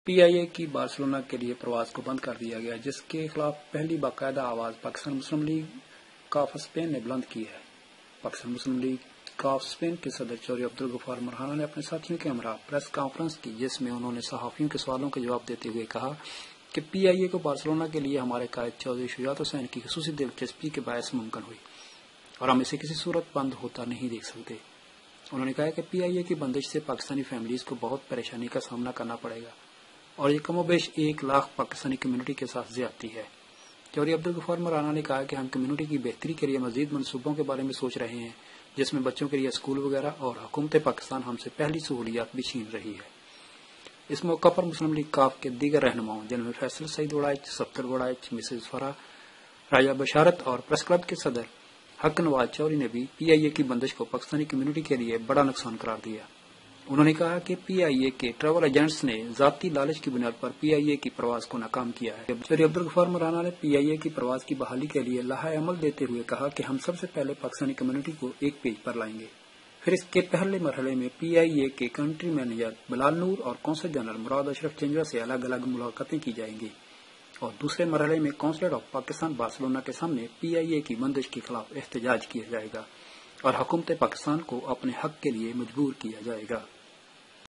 پی آئی اے کی بارسلونا کے لیے پرواز کو بند کر دیا گیا، جس کے خلاف پہلی باقاعدہ آواز پاکستان مسلم لیگ کاف اسپین نے بلند کی ہے۔ پاکستان مسلم لیگ کاف اسپین کے صدر چودھری عبدالغفار مرہانہ نے اپنے ساتھیوں کے ہمراہ پریس کانفرنس کی، جس میں انہوں نے صحافیوں کے سوالوں کا جواب دیتے ہوئے کہا کہ پی آئی اے کو بارسلونا کے لیے ہمارے قائد چودھری شجاعت حسین کی خصوصی دلچسپی کے باعث ممکن ہوئی اور ہم اسے کسی صورت بند ہوتا نہیں دیکھ سکتے۔ انہوں نے کہا کہ پی آئی اے کی بندش سے پاکستانی فیملیز کو بہت پریشانی کا سامنا کرنا پڑے گا اور یہ کم و بیش 1 لاکھ پاکستانی کمیونٹی کے ساتھ زیادتی ہے۔ چودھری عبدالغفار مرہانہ نے کہا کہ ہم کمیونٹی کی بہتری کے لیے مزید منصوبوں کے بارے میں سوچ رہے ہیں، جس میں بچوں کے لیے اسکول وغیرہ، اور حکومت پاکستان ہم سے پہلی سہولیات بھی چھین رہی ہے۔ اس موقع پر مسلم لیگ کاف کے دیگر رہنماؤں جنرل فیصل سعید وڑائچ، صفدر وڑائچ، مسز فرح راجہ بشارت اور پریس کلب کے صدر حق نواز چوہری نے بھی پی آئی اے کی بندش کو پاکستانی کمیونٹی کے لیے بڑا نقصان قرار دیا۔ انہوں نے کہا کہ پی آئی اے کے ٹریول ایجنٹس نے ذاتی لالچ کی بنیاد پر پی آئی اے کی پرواز کو ناکام کیا ہے۔ چودھری عبدالغفار مرہانہ نے پی آئی اے کی پرواز کی بحالی کے لیے لائحہ عمل دیتے ہوئے کہا کہ ہم سب سے پہلے پاکستانی کمیونٹی کو ایک پیج پر لائیں گے، پھر اس کے پہلے مرحلے میں پی آئی اے کے کنٹری مینیجر بلال نور اور قونصل جنرل مراد اشرف چنجرا سے الگ الگ ملاقاتیں کی جائیں گی، اور دوسرے مرحلے میں قونصلیٹ آف پاکستان بارسلونا کے سامنے پی آئی اے کی بندش کے خلاف احتجاج کیا جائے گا اور حکومت پاکستان کو اپنے حق کے لیے مجبور کیا جائے گا۔